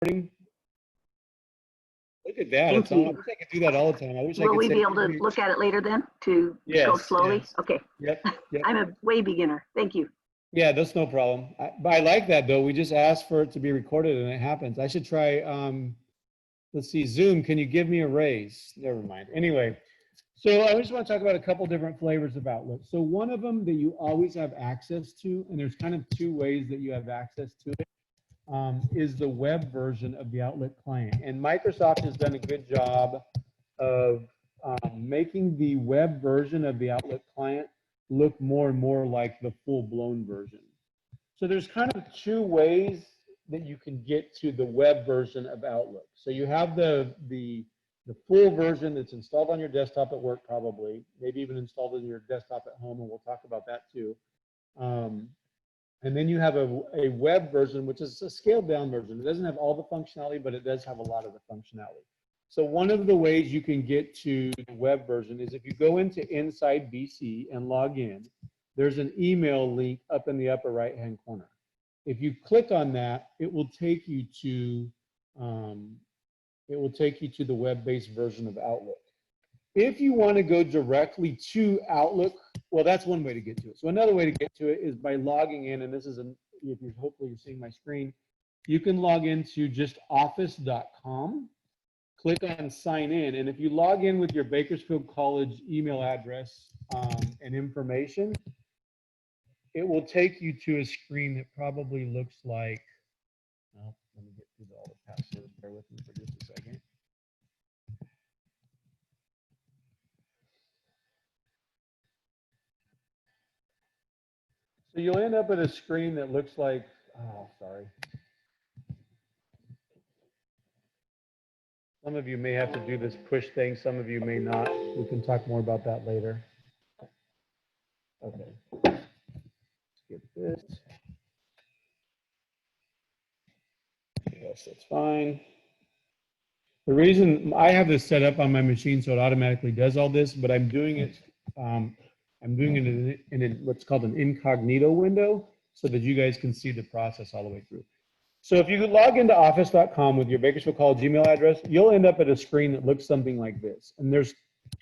recording? Look at that. Thank It's on. I you. wish I could do that all the time. I wish I Will could we say, be able to look at it later then to go Yes, slowly? yes. Okay. Yep, yep. I'm a way beginner. Thank you. Yeah, that's no problem. But I like that though. We just asked for it to be recorded and it happens. I should try, let's see, Zoom, can you give me a raise? Never mind. Anyway, so I just want to talk about a couple different flavors of Outlook. So one of them that you always have access to, and there's kind of two ways that you have access to it, is the web version of the Outlook client. And Microsoft has done a good job of making the web version of the Outlook client look more and more like the full-blown version. So there's kind of two ways that you can get to the web version of Outlook. So you have the full version that's installed on your desktop at work, probably, maybe even installed on your desktop at home, and we'll talk about that too. And then you have a web version, which is a scaled down version. It doesn't have all the functionality, but it does have a lot of the functionality. So one of the ways you can get to the web version is if you go into Inside BC and log in, there's an email link up in the upper right-hand corner. If you click on that, it will take you to the web-based version of Outlook. If you want to go directly to Outlook, well, that's one way to get to it. So another way to get to it is by logging in, and this is hopefully you're seeing my screen. You can log into just office.com. Click on sign in, and if you log in with your Bakersfield College email address and information, it will take you to a screen that probably looks like, oh, let me get through all the passwords, bear with me for just a second. So you'll end up at a screen that looks like, oh, sorry. Some of you may have to do this push thing, some of you may not. We can talk more about that later. Okay, skip this. Yes, that's fine. The reason I have this set up on my machine so it automatically does all this, but I'm doing it in what's called an incognito window so that you guys can see the process all the way through. So if you log into office.com with your Bakersfield College email address, you'll end up at a screen that looks something like this. And there's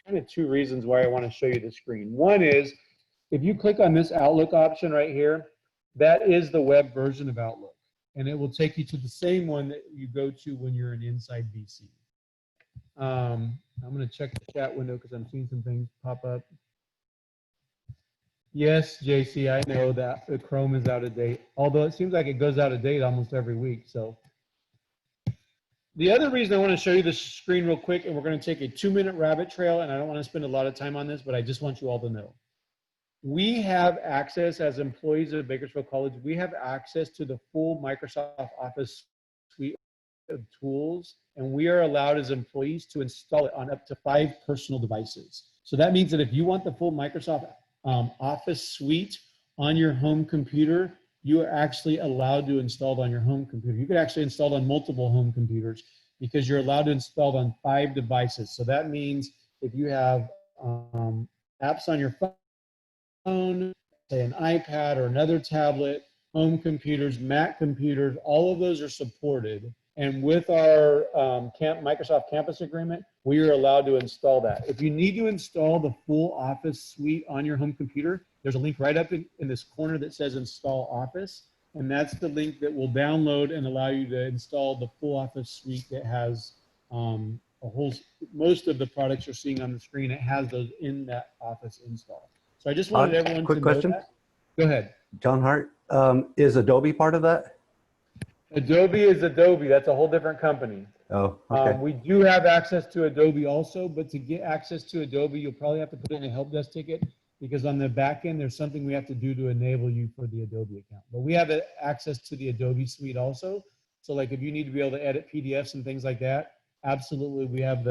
kind of two reasons why I want to show you the screen. One is if you click on this Outlook option right here, that is the web version of Outlook. And it will take you to the same one that you go to when you're in Inside BC. I'm going to check the chat window because I'm seeing some things pop up. Yes, JC, I know that the Chrome is out of date, although it seems like it goes out of date almost every week. So the other reason I want to show you this screen real quick, and we're going to take a 2-minute rabbit trail, and I don't want to spend a lot of time on this, but I just want you all to know. We have access as employees of Bakersfield College, we have access to the full Microsoft Office suite of tools, and we are allowed as employees to install it on up to 5 personal devices. So that means that if you want the full Microsoft Office suite on your home computer, you are actually allowed to install it on your home computer. You could actually install it on multiple home computers because you're allowed to install it on 5 devices. So that means if you have apps on your phone, say an iPad or another tablet, home computers, Mac computers, all of those are supported. And with our Microsoft Campus agreement, we are allowed to install that. If you need to install the full Office suite on your home computer, there's a link right up in this corner that says Install Office. And that's the link that will download and allow you to install the full Office suite that has most of the products you're seeing on the screen. It has those in that Office install. So I just wanted everyone to know that. Go ahead. John Hart, is Adobe part of that? Adobe is Adobe. That's a whole different company. Oh, okay. We do have access to Adobe also, but to get access to Adobe, you'll probably have to put in a help desk ticket because on the back end, there's something we have to do to enable you for the Adobe account. But we have access to the Adobe suite also. So like if you need to be able to edit PDFs and things like that, absolutely, we have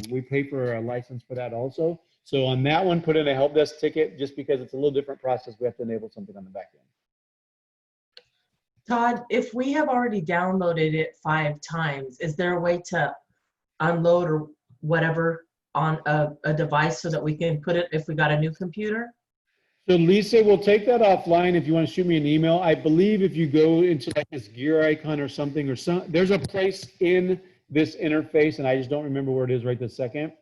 we pay for a license for that also. So on that one, put in a help desk ticket just because it's a little different process. We have to enable something on the back end. Todd, if we have already downloaded it 5 times, is there a way to unload or whatever on a device so that we can put it if we got a new computer? So Lisa, we'll take that offline if you want to shoot me an email. I believe if you go into like this gear icon or something, there's a place in this interface, and I just don't remember where it is right this second,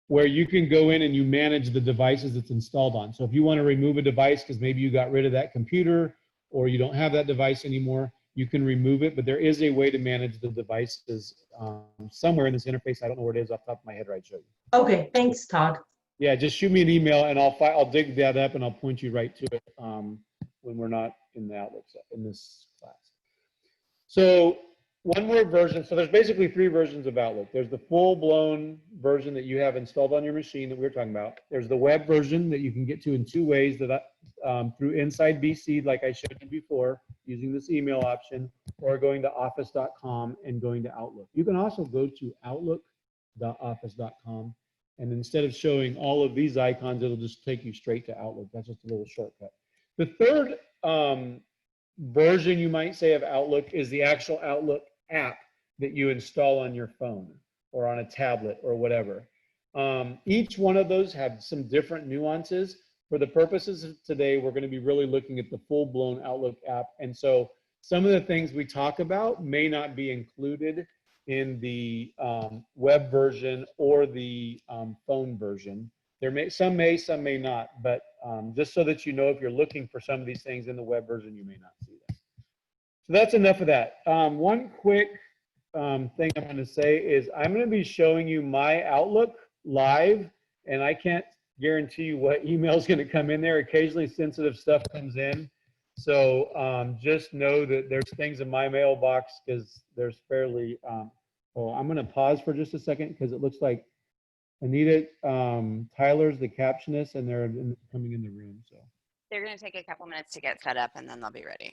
where you can go in and you manage the devices it's installed on. So if you want to remove a device because maybe you got rid of that computer or you don't have that device anymore, you can remove it, but there is a way to manage the devices somewhere in this interface. I don't know where it is off the top of my head right show you. Okay, thanks, Todd. Yeah, just shoot me an email and I'll dig that up and I'll point you right to it when we're not in the Outlook in this class. So one more version. So there's basically 3 versions of Outlook. There's the full-blown version that you have installed on your machine that we were talking about. There's the web version that you can get to in 2 ways, that through Inside BC, like I showed you before, using this email option, or going to office.com and going to Outlook. You can also go to outlook.office.com, and instead of showing all of these icons, it'll just take you straight to Outlook. That's just a little shortcut. The third version, you might say, of Outlook is the actual Outlook app that you install on your phone or on a tablet or whatever. Each one of those have some different nuances. For the purposes of today, we're going to be really looking at the full-blown Outlook app. And so some of the things we talk about may not be included in the web version or the phone version. Some may not, but just so that you know, if you're looking for some of these things in the web version, you may not see them. So that's enough of that. One quick thing I'm going to say is I'm going to be showing you my Outlook live, and I can't guarantee you what email is going to come in there. Occasionally sensitive stuff comes in. So just know that there's things in my mailbox because there's fairly, well, I'm going to pause for just a second because it looks like Anita, Tyler's the captionist, and they're coming in the room. So they're going to take a couple minutes to get set up, and then they'll be ready.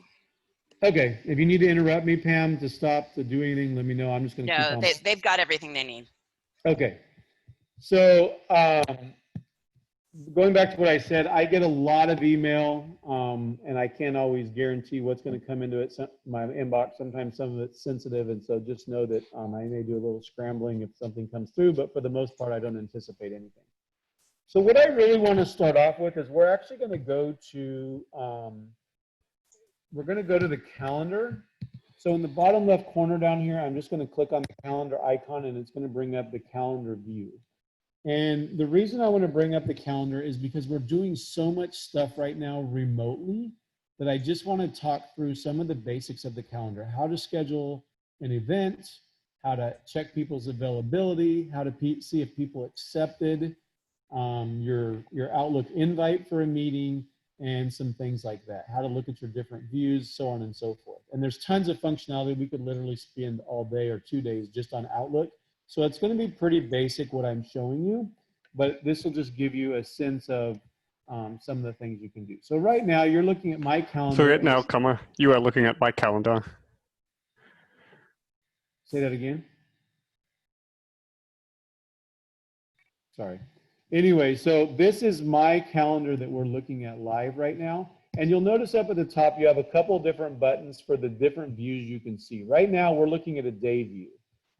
Okay. If you need to interrupt me, Pam, to stop, to do anything, let me know. I'm just going to keep on. No, they've got everything they need. Okay. So going back to what I said, I get a lot of email, and I can't always guarantee what's going to come into it, my inbox. Sometimes some of it's sensitive, and so just know that I may do a little scrambling if something comes through, but for the most part, I don't anticipate anything. So what I really want to start off with is we're actually going to go to the calendar. So in the bottom left corner down here, I'm just going to click on the calendar icon, and it's going to bring up the calendar view. And the reason I want to bring up the calendar is because we're doing so much stuff right now remotely that I just want to talk through some of the basics of the calendar, how to schedule an event, how to check people's availability, how to see if people accepted your Outlook invite for a meeting, and some things like that, how to look at your different views, so on and so forth. And there's tons of functionality. We could literally spend all day or 2 days just on Outlook. So it's going to be pretty basic what I'm showing you, but this will just give you a sense of some of the things you can do. So right now you're looking at my calendar. So right now, comma, you are looking at my calendar. Say that again. Sorry. Anyway, so this is my calendar that we're looking at live right now. And you'll notice up at the top, you have a couple different buttons for the different views you can see. Right now, we're looking at a day view.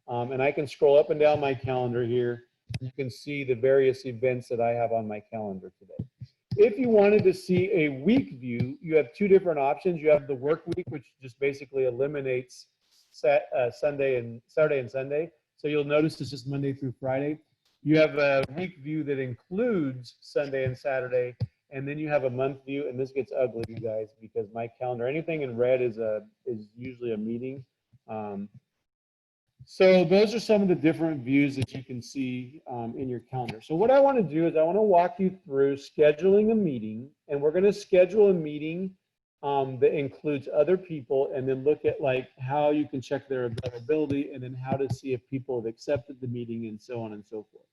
And I can scroll up and down my calendar here. You can see the various events that I have on my calendar today. If you wanted to see a week view, you have 2 different options. You have the work week, which just basically eliminates Saturday and Sunday. So you'll notice it's just Monday through Friday. You have a week view that includes Sunday and Saturday, and then you have a month view, and this gets ugly, you guys, because my calendar, anything in red is usually a meeting. So those are some of the different views that you can see in your calendar. So what I want to do is I want to walk you through scheduling a meeting, and we're going to schedule a meeting that includes other people, and then look at like how you can check their availability, and then how to see if people have accepted the meeting, and so on and so forth.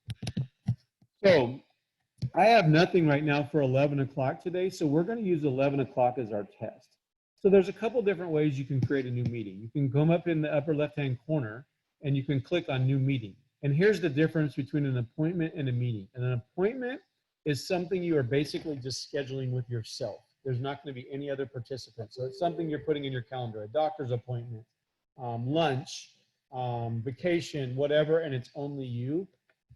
So I have nothing right now for 11 o'clock today, so we're going to use 11 o'clock as our test. So there's a couple different ways you can create a new meeting. You can come up in the upper left-hand corner, and you can click on New Meeting. And here's the difference between an appointment and a meeting. And an appointment is something you are basically just scheduling with yourself. There's not going to be any other participants. So it's something you're putting in your calendar, a doctor's appointment, lunch, vacation, whatever, and it's only you.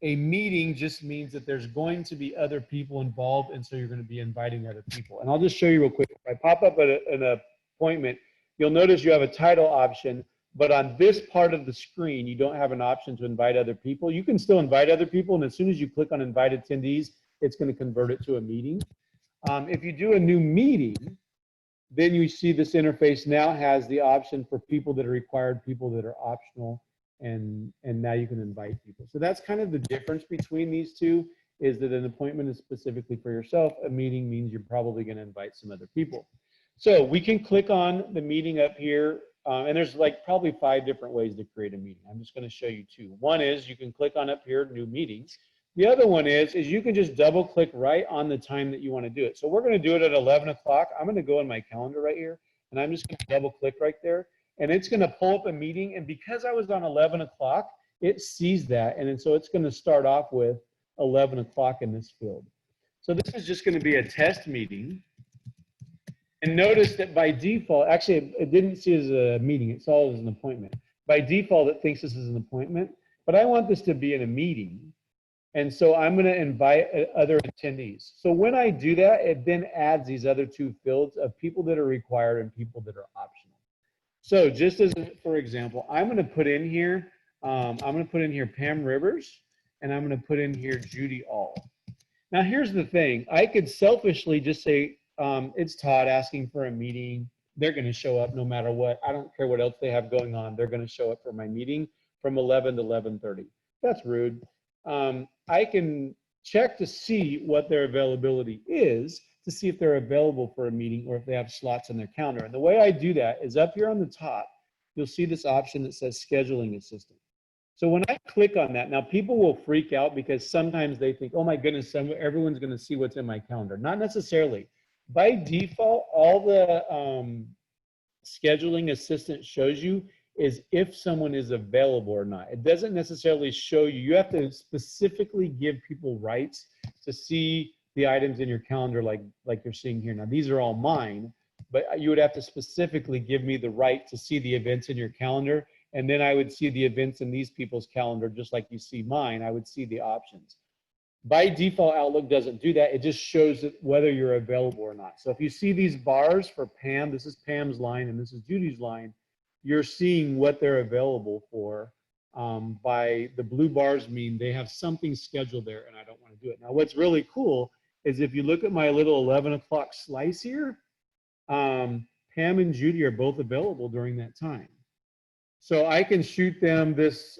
A meeting just means that there's going to be other people involved, and so you're going to be inviting other people. And I'll just show you real quick. If I pop up an appointment, you'll notice you have a title option, but on this part of the screen, you don't have an option to invite other people. You can still invite other people, and as soon as you click on invite attendees, it's going to convert it to a meeting. If you do a new meeting, then you see this interface now has the option for people that are required, people that are optional, and now you can invite people. So that's kind of the difference between these two, is that an appointment is specifically for yourself. A meeting means you're probably going to invite some other people. So we can click on the meeting up here, and there's like probably 5 different ways to create a meeting. I'm just going to show you 2. One is you can click on up here, new meetings. The other one is you can just double click right on the time that you want to do it. So we're going to do it at 11 o'clock. I'm going to go in my calendar right here, and I'm just going to double click right there, and it's going to pull up a meeting. And because I was on 11 o'clock, it sees that, and so it's going to start off with 11 o'clock in this field. So this is just going to be a test meeting. And notice that by default, actually it didn't see it as a meeting, it saw it as an appointment. By default, it thinks this is an appointment, but I want this to be in a meeting. And so I'm going to invite other attendees. So when I do that, it then adds these other 2 fields of people that are required and people that are optional. So just as, for example, I'm going to put in here, Pam Rivers, and I'm going to put in here Judy All. Now here's the thing. I could selfishly just say, it's Todd asking for a meeting. They're going to show up no matter what. I don't care what else they have going on. They're going to show up for my meeting from 11 to 11:30. That's rude. I can check to see what their availability is, to see if they're available for a meeting or if they have slots in their calendar. And the way I do that is up here on the top, you'll see this option that says scheduling assistant. So when I click on that, now people will freak out because sometimes they think, oh my goodness, everyone's going to see what's in my calendar. Not necessarily. By default, all the scheduling assistant shows you is if someone is available or not. It doesn't necessarily show you. You have to specifically give people rights to see the items in your calendar like you're seeing here. Now, these are all mine, but you would have to specifically give me the right to see the events in your calendar, and then I would see the events in these people's calendar just like you see mine. I would see the options. By default, Outlook doesn't do that. It just shows that whether you're available or not. So if you see these bars for Pam, this is Pam's line and this is Judy's line, you're seeing what they're available for. By the blue bars mean they have something scheduled there and I don't want to do it. Now what's really cool is if you look at my little 11 o'clock slice here, Pam and Judy are both available during that time. So I can shoot them this,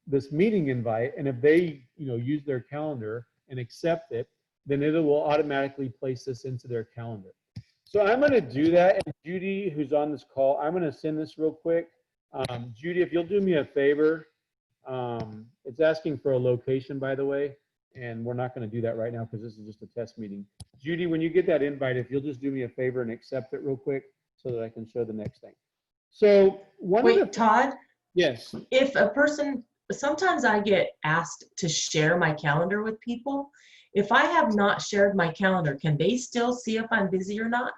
this meeting invite, and if they use their calendar and accept it, then it will automatically place this into their calendar. So I'm going to do that, and Judy, who's on this call, I'm going to send this real quick. Judy, if you'll do me a favor, it's asking for a location, by the way, and we're not going to do that right now because this is just a test meeting. Judy, when you get that invite, if you'll just do me a favor and accept it real quick so that I can show the next thing. So Wait, Todd, yes. if a person, sometimes I get asked to share my calendar with people. If I have not shared my calendar, can they still see if I'm busy or not?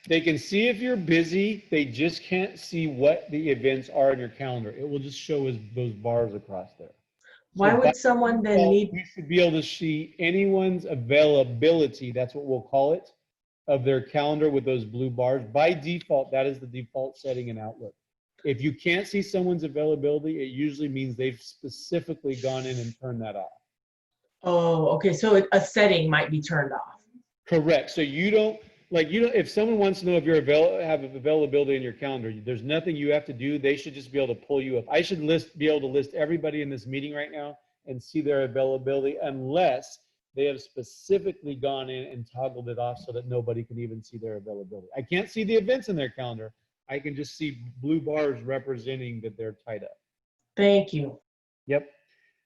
They can see if you're busy. They just can't see what the events are in your calendar. It will just show as those bars across there. Why would someone then need? You should be able to see anyone's availability. That's what we'll call it, of their calendar with those blue bars. By default, that is the default setting in Outlook. If you can't see someone's availability, it usually means they've specifically gone in and turned that off. Oh, okay. So a setting might be turned off. Correct. So you don't, if someone wants to know if you're have availability in your calendar, there's nothing you have to do. They should just be able to pull you up. I should be able to list everybody in this meeting right now and see their availability unless they have specifically gone in and toggled it off so that nobody can even see their availability. I can't see the events in their calendar. I can just see blue bars representing that they're tied up. Thank you. Yep.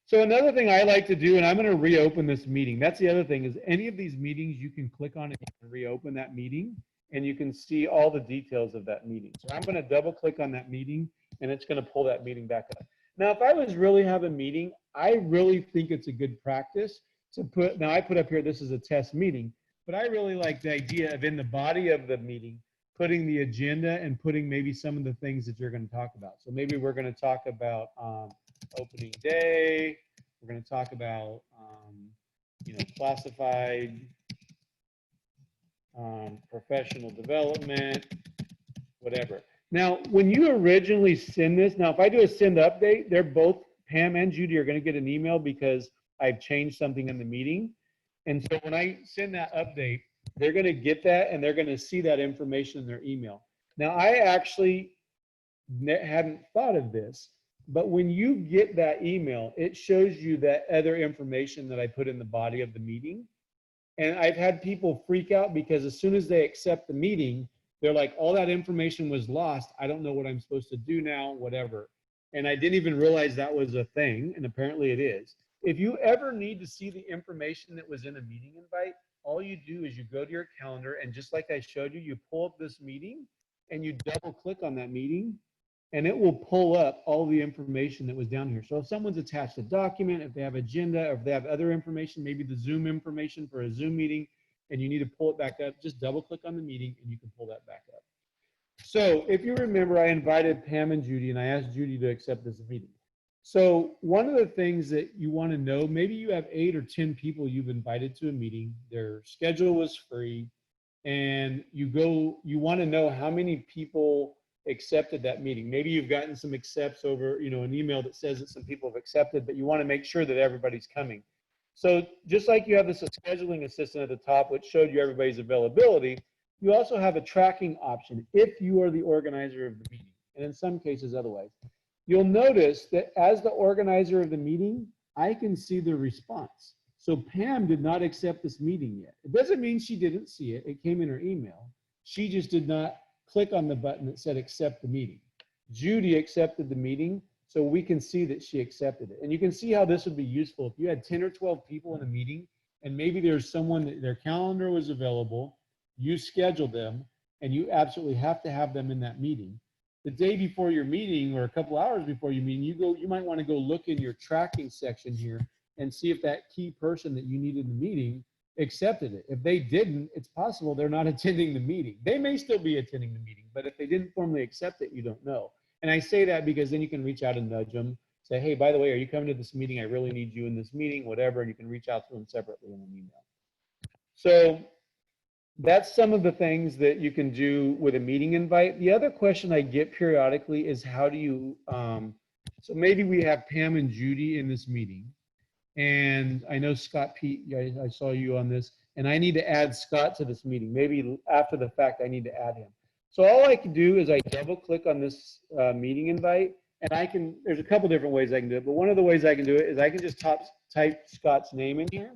So another thing I like to do, and I'm going to reopen this meeting. That's the other thing, is any of these meetings you can click on and reopen that meeting, and you can see all the details of that meeting. So I'm going to double click on that meeting, and it's going to pull that meeting back up. Now, if I was really have a meeting, I really think it's a good practice to put, now I put up here, this is a test meeting, but I really like the idea of in the body of the meeting, putting the agenda and putting maybe some of the things that you're going to talk about. So maybe we're going to talk about opening day. We're going to talk about, classified, professional development, whatever. Now, when you originally send this, now if I do a send update, they're both, Pam and Judy are going to get an email because I've changed something in the meeting. And so when I send that update, they're going to get that and they're going to see that information in their email. Now, I actually hadn't thought of this, but when you get that email, it shows you that other information that I put in the body of the meeting. And I've had people freak out because as soon as they accept the meeting, they're like, all that information was lost. I don't know what I'm supposed to do now, whatever. And I didn't even realize that was a thing, and apparently it is. If you ever need to see the information that was in a meeting invite, all you do is you go to your calendar, and just like I showed you, you pull up this meeting, and you double click on that meeting, and it will pull up all the information that was down here. So if someone's attached a document, if they have agenda, or if they have other information, maybe the Zoom information for a Zoom meeting, and you need to pull it back up, just double click on the meeting and you can pull that back up. So if you remember, I invited Pam and Judy and I asked Judy to accept this meeting. So one of the things that you want to know, maybe you have 8 or 10 people you've invited to a meeting, their schedule was free, and you want to know how many people accepted that meeting. Maybe you've gotten some accepts over, an email that says that some people have accepted, but you want to make sure that everybody's coming. So just like you have this scheduling assistant at the top, which showed you everybody's availability, you also have a tracking option if you are the organizer of the meeting, and in some cases otherwise. You'll notice that as the organizer of the meeting, I can see the response. So Pam did not accept this meeting yet. It doesn't mean she didn't see it. It came in her email. She just did not click on the button that said accept the meeting. Judy accepted the meeting, so we can see that she accepted it. And you can see how this would be useful if you had 10 or 12 people in a meeting and maybe there's someone that their calendar was available, you scheduled them, and you absolutely have to have them in that meeting. The day before your meeting or a couple hours before your meeting, you might want to go look in your tracking section here and see if that key person that you need in the meeting accepted it. If they didn't, it's possible they're not attending the meeting. They may still be attending the meeting, but if they didn't formally accept it, you don't know. And I say that because then you can reach out and nudge them, say, hey, by the way, are you coming to this meeting? I really need you in this meeting, whatever, and you can reach out to them separately in an email. So that's some of the things that you can do with a meeting invite. The other question I get periodically is how do you, so maybe we have Pam and Judy in this meeting, and I know Scott Pete, I saw you on this, and I need to add Scott to this meeting. Maybe after the fact, I need to add him. So all I can do is I double click on this meeting invite, and there's a couple different ways I can do it, but one of the ways I can do it is I can just type Scott's name in here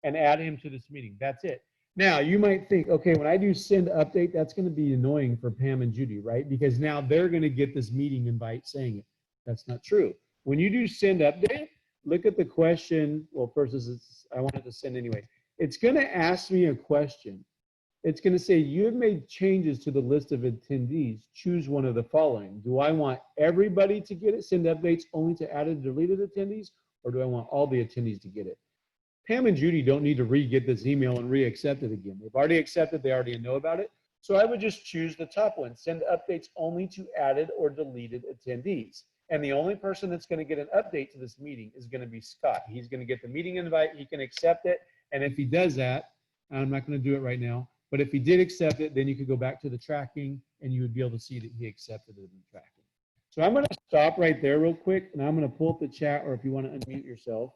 and add him to this meeting. That's it. Now, you might think, okay, when I do send update, that's going to be annoying for Pam and Judy, right? Because now they're going to get this meeting invite saying it. That's not true. When you do send update, look at the question. Well, first, I wanted to send anyway. It's going to ask me a question. It's going to say, you have made changes to the list of attendees. Choose one of the following. Do I want everybody to get it, send updates only to added and deleted attendees, or do I want all the attendees to get it? Pam and Judy don't need to re-get this email and re-accept it again. They've already accepted, they already know about it. So I would just choose the top one, send updates only to added or deleted attendees. And the only person that's going to get an update to this meeting is going to be Scott. He's going to get the meeting invite, he can accept it. And if he does that, I'm not going to do it right now, but if he did accept it, then you could go back to the tracking and you would be able to see that he accepted it in the tracking. So I'm going to stop right there real quick, and I'm going to pull up the chat, or if you want to unmute yourself,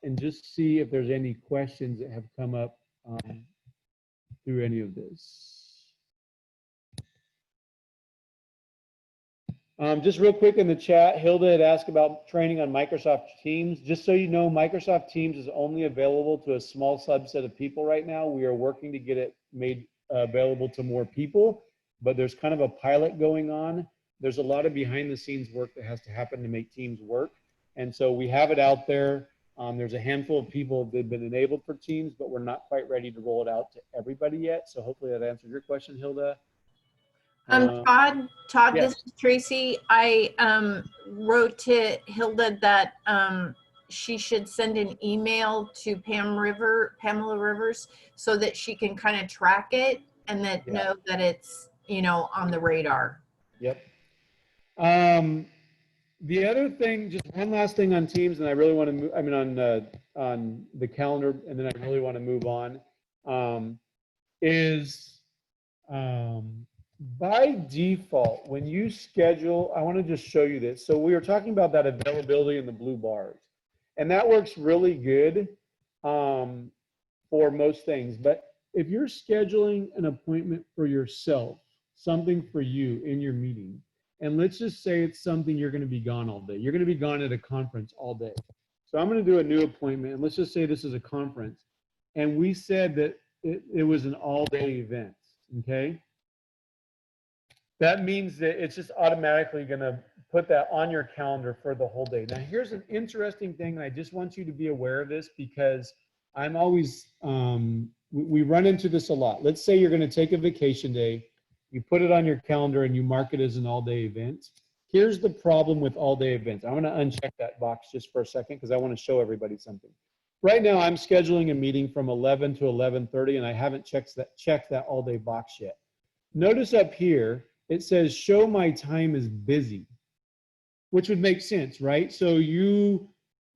and just see if there's any questions that have come up through any of this. Just real quick in the chat, Hilda had asked about training on Microsoft Teams. Just so you know, Microsoft Teams is only available to a small subset of people right now. We are working to get it made available to more people, but there's kind of a pilot going on. There's a lot of behind the scenes work that has to happen to make Teams work. And so we have it out there. There's a handful of people that have been enabled for Teams, but we're not quite ready to roll it out to everybody yet. So hopefully that answers your question, Hilda. Todd, yes. This is Tracy. I wrote to Hilda that she should send an email to Pamela Rivers, so that she can kind of track it and that know that it's, on the radar. Yep. The other thing, just one last thing on Teams, and I really want to move, I mean, on the calendar, and then I really want to move on, is by default, when you schedule, I want to just show you this. So we were talking about that availability in the blue bars, and that works really good for most things. But if you're scheduling an appointment for yourself, something for you in your meeting, and let's just say it's something you're going to be gone all day. You're going to be gone at a conference all day. So I'm going to do a new appointment, and let's just say this is a conference, and we said that it was an all-day event, okay? That means that it's just automatically going to put that on your calendar for the whole day. Now, here's an interesting thing, and I just want you to be aware of this because I'm always, we run into this a lot. Let's say you're going to take a vacation day, you put it on your calendar and you mark it as an all-day event. Here's the problem with all-day events. I'm going to uncheck that box just for a second because I want to show everybody something. Right now, I'm scheduling a meeting from 11 to 11:30, and I haven't checked that all-day box yet. Notice up here, it says show my time is busy, which would make sense, right? So you're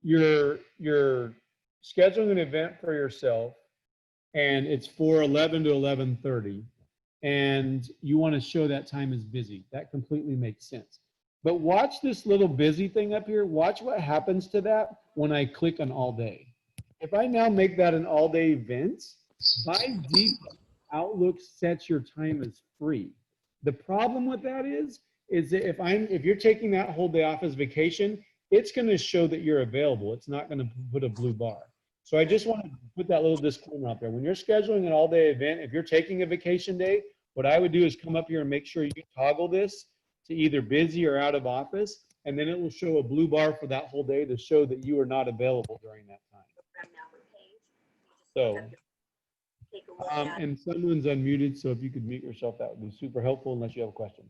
scheduling an event for yourself, and it's for 11 to 11:30, and you want to show that time is busy. That completely makes sense. But watch this little busy thing up here. Watch what happens to that when I click on all day. If I now make that an all-day event, by default, Outlook sets your time as free. The problem with that is that if you're taking that whole day off as vacation, it's going to show that you're available. It's not going to put a blue bar. So I just want to put that little disclaimer out there. When you're scheduling an all-day event, if you're taking a vacation day, what I would do is come up here and make sure you toggle this to either busy or out of office, and then it will show a blue bar for that whole day to show that you are not available during that time. So, and someone's unmuted, so if you could mute yourself, that would be super helpful unless you have a question.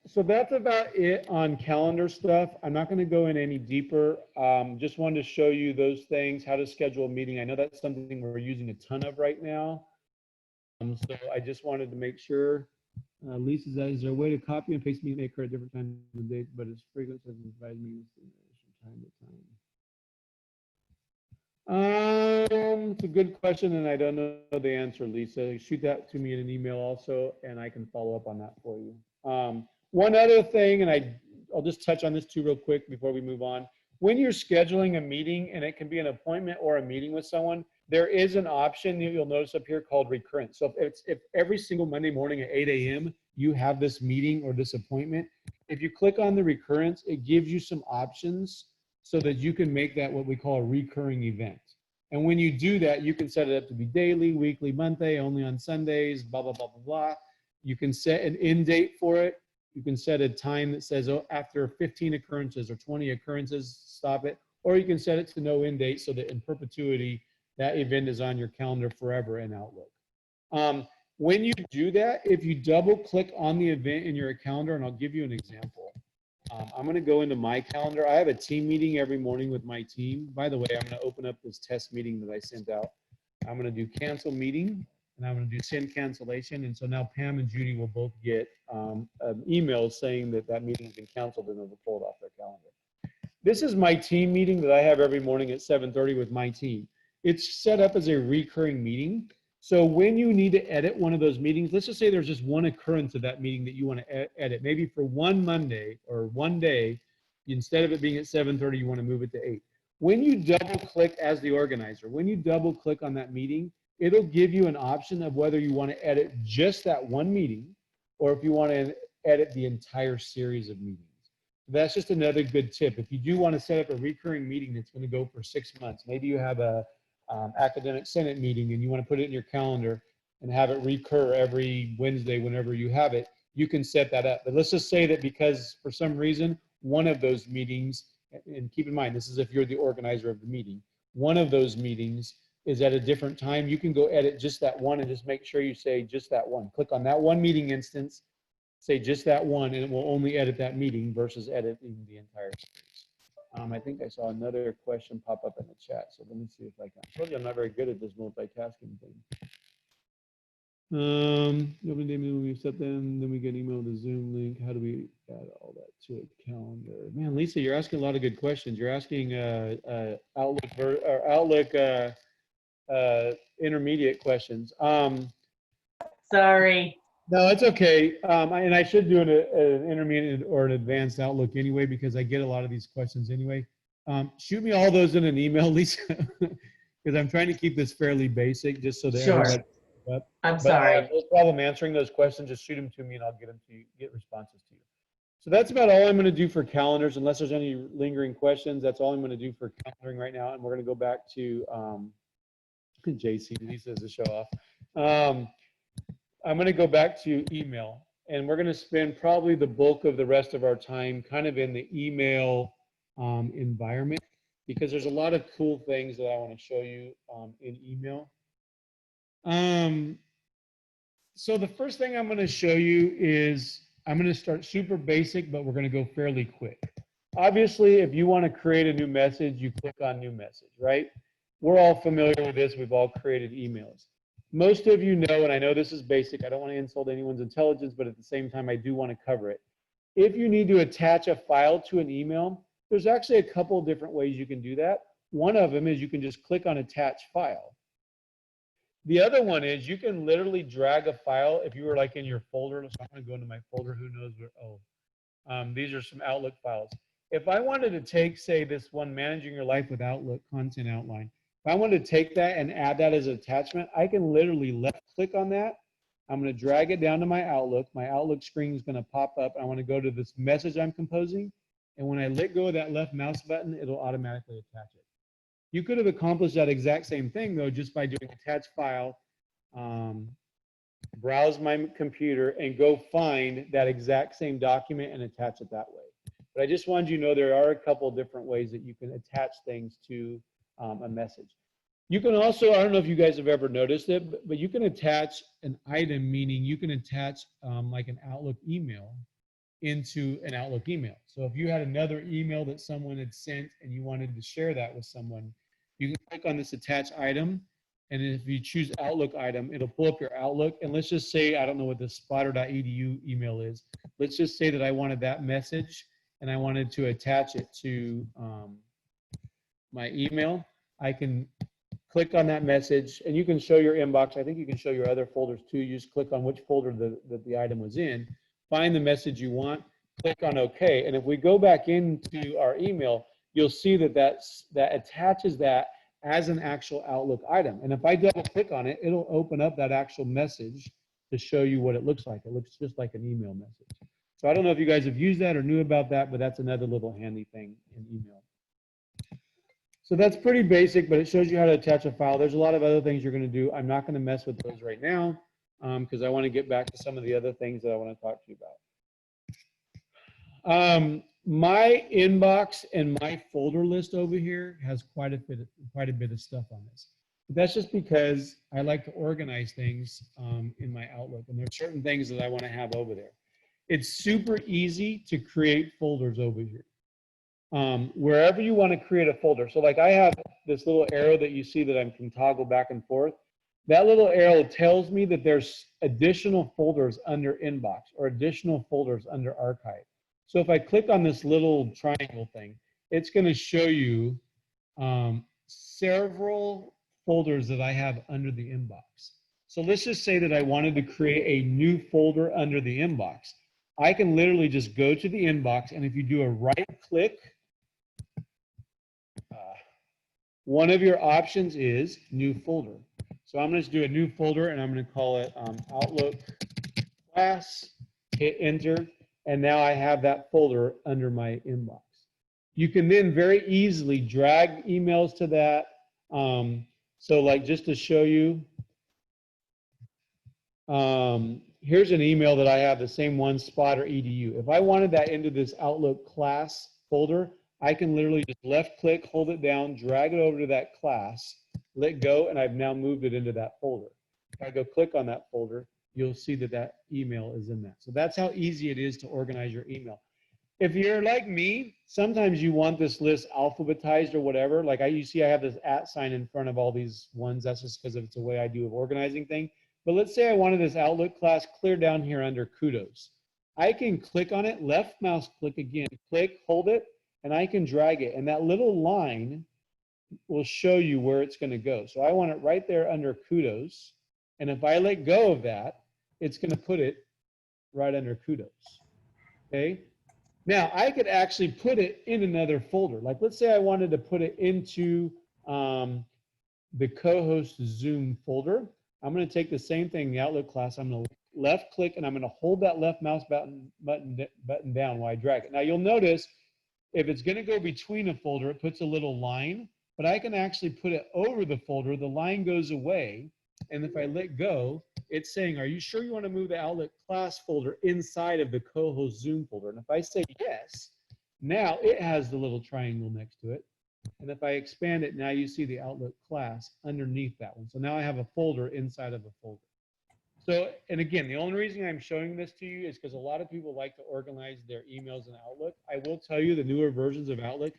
So that's about it on calendar stuff. I'm not going to go in any deeper. Just wanted to show you those things, how to schedule a meeting. I know that's something we're using a ton of right now. So I just wanted to make sure. Lisa says, is there a way to copy and paste meeting maker at different times of the day, but it's frequent as provide meetings from time to time? It's a good question, and I don't know the answer, Lisa. Shoot that to me in an email also, and I can follow up on that for you. One other thing, and I'll just touch on this too real quick before we move on. When you're scheduling a meeting, and it can be an appointment or a meeting with someone, there is an option that you'll notice up here called recurrent. So if every single Monday morning at 8 a.m. you have this meeting or this appointment, if you click on the recurrence, it gives you some options so that you can make that what we call a recurring event. And when you do that, you can set it up to be daily, weekly, monthly, only on Sundays, blah, blah, blah, blah, blah. You can set an end date for it. You can set a time that says, oh, after 15 occurrences or 20 occurrences, stop it. Or you can set it to no end date so that in perpetuity, that event is on your calendar forever in Outlook. When you do that, if you double click on the event in your calendar, and I'll give you an example. I'm going to go into my calendar. I have a team meeting every morning with my team. By the way, I'm going to open up this test meeting that I sent out. I'm going to do cancel meeting, and I'm going to do send cancellation. And so now Pam and Judy will both get an email saying that that meeting has been canceled and it'll pull it off their calendar. This is my team meeting that I have every morning at 7:30 with my team. It's set up as a recurring meeting. So when you need to edit one of those meetings, let's just say there's just one occurrence of that meeting that you want to edit. Maybe for one Monday or one day, instead of it being at 7:30, you want to move it to 8. When you double click as the organizer, when you double click on that meeting, it'll give you an option of whether you want to edit just that one meeting or if you want to edit the entire series of meetings. That's just another good tip. If you do want to set up a recurring meeting that's going to go for 6 months, maybe you have a academic senate meeting and you want to put it in your calendar and have it recur every Wednesday whenever you have it, you can set that up. But let's just say that because for some reason one of those meetings, and keep in mind this is if you're the organizer of the meeting, one of those meetings is at a different time, you can go edit just that one and just make sure you say just that one. Click on that one meeting instance, say just that one, and it will only edit that meeting versus editing the entire series. I think I saw another question pop up in the chat, so let me see if I can. I told you I'm not very good at this multitasking thing. Nobody named me when we accept them. Then we get an email with a Zoom link. How do we add all that to a calendar? Man, Lisa, you're asking a lot of good questions. You're asking Outlook intermediate questions. Sorry. No, it's okay. And I should do an intermediate or an advanced Outlook anyway, because I get a lot of these questions anyway. Shoot me all those in an email, Lisa, because I'm trying to keep this fairly basic, just so that Sure. everybody. But I'm I sorry. have no problem answering those questions. Just shoot them to me, and I'll get them to you, get responses to you. So that's about all I'm going to do for calendars, unless there's any lingering questions. That's all I'm going to do for calendaring right now, and we're going to go back to JC. He says to show off. I'm going to go back to email, and we're going to spend probably the bulk of the rest of our time kind of in the email environment, because there's a lot of cool things that I want to show you in email. So the first thing I'm going to show you is I'm going to start super basic, but we're going to go fairly quick. Obviously, if you want to create a new message, you click on new message, right? We're all familiar with this. We've all created emails. Most of you know, and I know this is basic, I don't want to insult anyone's intelligence, but at the same time, I do want to cover it. If you need to attach a file to an email, there's actually a couple of different ways you can do that. One of them is you can just click on attach file. The other one is you can literally drag a file if you were like in your folder. So I'm going to go into my folder. Who knows where? These are some Outlook files. If I wanted to take, say, this one, Managing Your Life with Outlook content outline, if I wanted to take that and add that as an attachment, I can literally left click on that. I'm going to drag it down to my Outlook. My Outlook screen is going to pop up. I want to go to this message I'm composing. And when I let go of that left mouse button, it'll automatically attach it. You could have accomplished that exact same thing, though, just by doing attach file, browse my computer, and go find that exact same document and attach it that way. But I just wanted you to know there are a couple of different ways that you can attach things to a message. You can also, I don't know if you guys have ever noticed it, but you can attach an item, meaning you can attach like an Outlook email into an Outlook email. So if you had another email that someone had sent and you wanted to share that with someone, you can click on this attach item, and if you choose Outlook item, it'll pull up your Outlook. And let's just say, I don't know what the spotter.edu email is. Let's just say that I wanted that message and I wanted to attach it to my email. I can click on that message, and you can show your inbox. I think you can show your other folders too. You just click on which folder the item was in, find the message you want, click on OK. And if we go back into our email, you'll see that that attaches that as an actual Outlook item. And if I double click on it, it'll open up that actual message to show you what it looks like. It looks just like an email message. So I don't know if you guys have used that or knew about that, but that's another little handy thing in email. So that's pretty basic, but it shows you how to attach a file. There's a lot of other things you're going to do. I'm not going to mess with those right now because I want to get back to some of the other things that I want to talk to you about. My inbox and my folder list over here has quite a bit of stuff on this. But that's just because I like to organize things in my Outlook, and there's certain things that I want to have over there. It's super easy to create folders over here. Wherever you want to create a folder. So like I have this little arrow that you see that I can toggle back and forth. That little arrow tells me that there's additional folders under inbox or additional folders under archive. So if I click on this little triangle thing, it's going to show you several folders that I have under the inbox. So let's just say that I wanted to create a new folder under the inbox. I can literally just go to the inbox, and if you do a right click, one of your options is new folder. So I'm going to do a new folder, and I'm going to call it Outlook class, hit enter, and now I have that folder under my inbox. You can then very easily drag emails to that. So like just to show you, here's an email that I have, the same one, spotter.edu. If I wanted that into this Outlook class folder, I can literally just left click, hold it down, drag it over to that class, let go, and I've now moved it into that folder. If I go click on that folder, you'll see that that email is in that. So that's how easy it is to organize your email. If you're like me, sometimes you want this list alphabetized or whatever. Like you see I have this @ sign in front of all these ones. That's just because it's a way I do of organizing things. But let's say I wanted this Outlook class clear down here under kudos. I can click on it, left mouse click again, click, hold it, and I can drag it. And that little line will show you where it's going to go. So I want it right there under kudos. And if I let go of that, it's going to put it right under kudos. Okay. Now I could actually put it in another folder. Like let's say I wanted to put it into the co-host Zoom folder. I'm going to take the same thing, the Outlook class. I'm going to left click and I'm going to hold that left mouse button down while I drag it. Now you'll notice if it's going to go between a folder, it puts a little line, but I can actually put it over the folder. The line goes away. And if I let go, it's saying, are you sure you want to move the Outlook class folder inside of the co-host Zoom folder? And if I say yes, now it has the little triangle next to it. And if I expand it, now you see the Outlook class underneath that one. So now I have a folder inside of a folder. So, and again, the only reason I'm showing this to you is because a lot of people like to organize their emails in Outlook. I will tell you the newer versions of Outlook,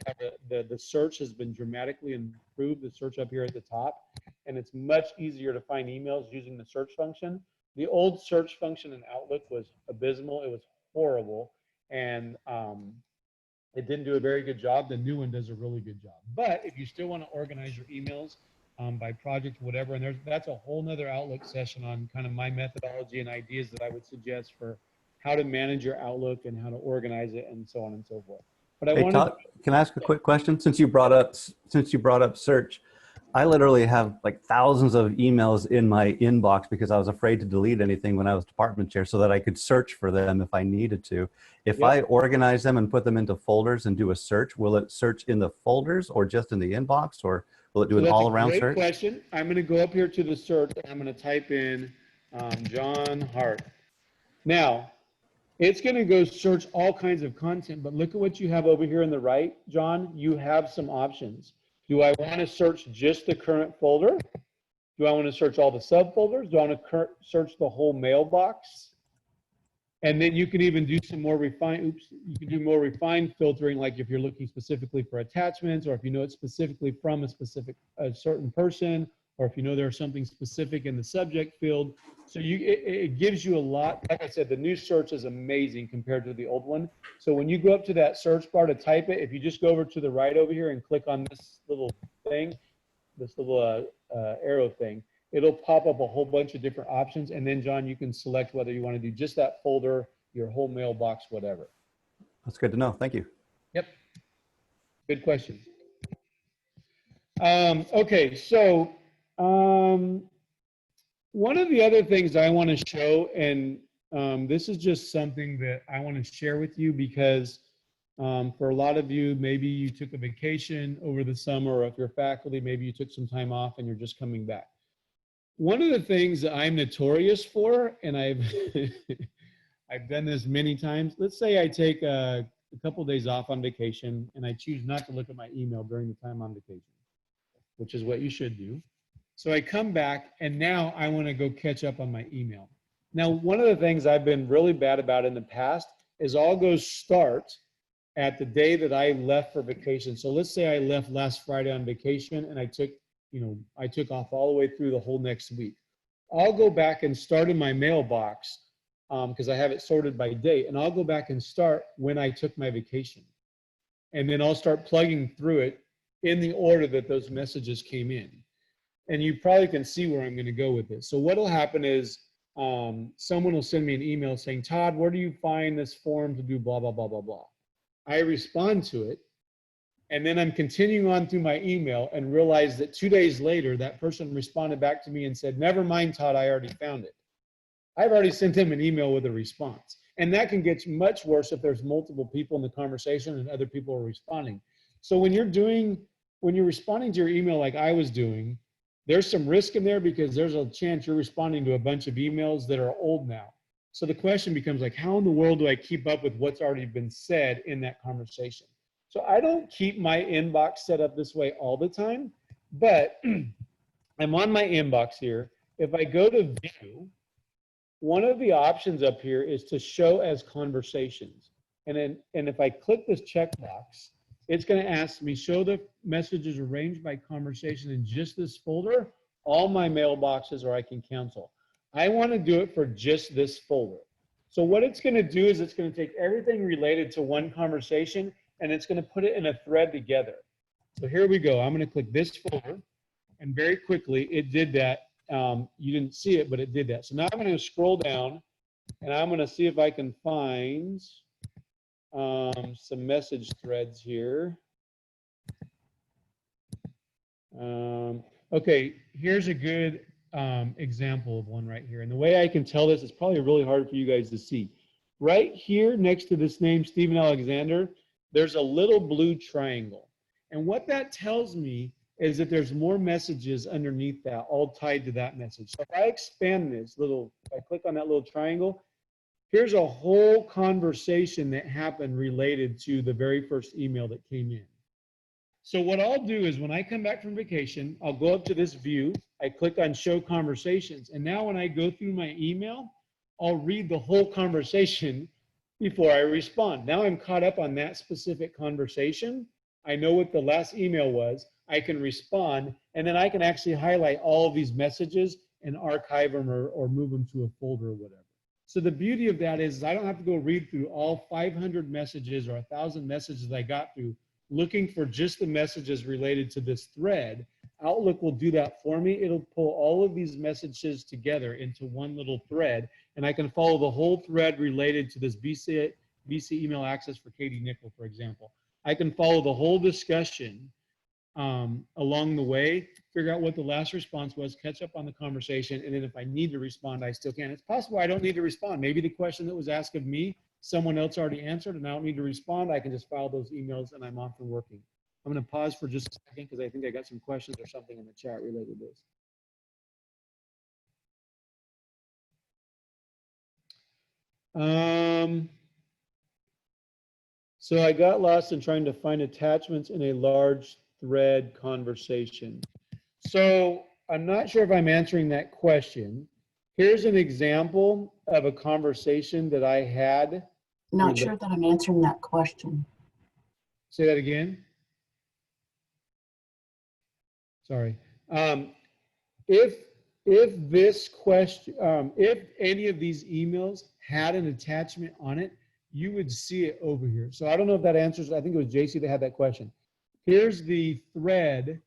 the search has been dramatically improved, the search up here at the top, and it's much easier to find emails using the search function. The old search function in Outlook was abysmal. It was horrible, and it didn't do a very good job. The new one does a really good job. But if you still want to organize your emails, by project, whatever, and that's a whole nother Outlook session on kind of my methodology and ideas that I would suggest for how to manage your Outlook and how to organize it and so on and so forth. But I Hey, wanted Todd, can I ask a quick question? Since you brought up search, I literally have like thousands of emails in my inbox because I was afraid to delete anything when I was department chair so that I could search for them if I needed to. If I organize them and put them into folders and do a search, will it search in the folders or just in the inbox, or will it do an all-around search? Great question. I'm going to go up here to the search and I'm going to type in John Hart. Now, it's going to go search all kinds of content, but look at what you have over here on the right, John. You have some options. Do I want to search just the current folder? Do I want to search all the subfolders? Do I want to search the whole mailbox? And then you can even do some more refined, you can do more refined filtering, like if you're looking specifically for attachments, or if you know it's specifically from a certain person, or if you know there's something specific in the subject field. So it gives you a lot. Like I said, the new search is amazing compared to the old one. So when you go up to that search bar to type it, if you just go over to the right over here and click on this little thing, this little arrow thing, it'll pop up a whole bunch of different options. And then, John, you can select whether you want to do just that folder, your whole mailbox, whatever. That's good to know. Thank you. Yep. Good question. Okay, so one of the other things I want to show, and this is just something that I want to share with you because for a lot of you, maybe you took a vacation over the summer, or if you're faculty, maybe you took some time off and you're just coming back. One of the things that I'm notorious for, and I've I've done this many times. Let's say I take a couple of days off on vacation and I choose not to look at my email during the time on vacation, which is what you should do. So I come back and now I want to go catch up on my email. Now, one of the things I've been really bad about in the past is I'll go start at the day that I left for vacation. So let's say I left last Friday on vacation and I took off all the way through the whole next week. I'll go back and start in my mailbox because I have it sorted by date, and I'll go back and start when I took my vacation. And then I'll start plugging through it in the order that those messages came in. And you probably can see where I'm going to go with this. So what'll happen is someone will send me an email saying, Todd, where do you find this form to do blah, blah, blah, blah, blah. I respond to it. And then I'm continuing on through my email and realize that 2 days later, that person responded back to me and said, never mind, Todd, I already found it. I've already sent them an email with a response. And that can get much worse if there's multiple people in the conversation and other people are responding. So when you're responding to your email like I was doing, there's some risk in there because there's a chance you're responding to a bunch of emails that are old now. So the question becomes like, how in the world do I keep up with what's already been said in that conversation? So I don't keep my inbox set up this way all the time, but I'm on my inbox here. If I go to view, one of the options up here is to show as conversations. And if I click this checkbox, it's going to ask me, show the messages arranged by conversation in just this folder, all my mailboxes, or I can cancel. I want to do it for just this folder. So what it's going to do is it's going to take everything related to one conversation and it's going to put it in a thread together. So here we go. I'm going to click this folder, and very quickly it did that. You didn't see it, but it did that. So now I'm going to scroll down and I'm going to see if I can find some message threads here. Okay, here's a good example of one right here. And the way I can tell this, it's probably really hard for you guys to see. Right here next to this name, Stephen Alexander, there's a little blue triangle. And what that tells me is that there's more messages underneath that, all tied to that message. So if I expand this little, if I click on that little triangle, here's a whole conversation that happened related to the very first email that came in. So what I'll do is when I come back from vacation, I'll go up to this view, I click on show conversations, and now when I go through my email, I'll read the whole conversation before I respond. Now I'm caught up on that specific conversation. I know what the last email was. I can respond, and then I can actually highlight all of these messages and archive them or move them to a folder or whatever. So the beauty of that is I don't have to go read through all 500 messages or 1,000 messages I got through looking for just the messages related to this thread. Outlook will do that for me. It'll pull all of these messages together into one little thread, and I can follow the whole thread related to this BC email access for Katie Nickel, for example. I can follow the whole discussion along the way, figure out what the last response was, catch up on the conversation, and then if I need to respond, I still can. It's possible I don't need to respond. Maybe the question that was asked of me, someone else already answered, and I don't need to respond. I can just file those emails, and I'm off and working. I'm going to pause for just a second because I think I got some questions or something in the chat related to this. So I got lost in trying to find attachments in a large thread conversation. So I'm not sure if I'm answering that question. Here's an example of a conversation that I had. Not sure that I'm answering that question. Say that again. Sorry. If this question, if any of these emails had an attachment on it, you would see it over here. So I don't know if that answers, I think it was JC that had that question. Here's the thread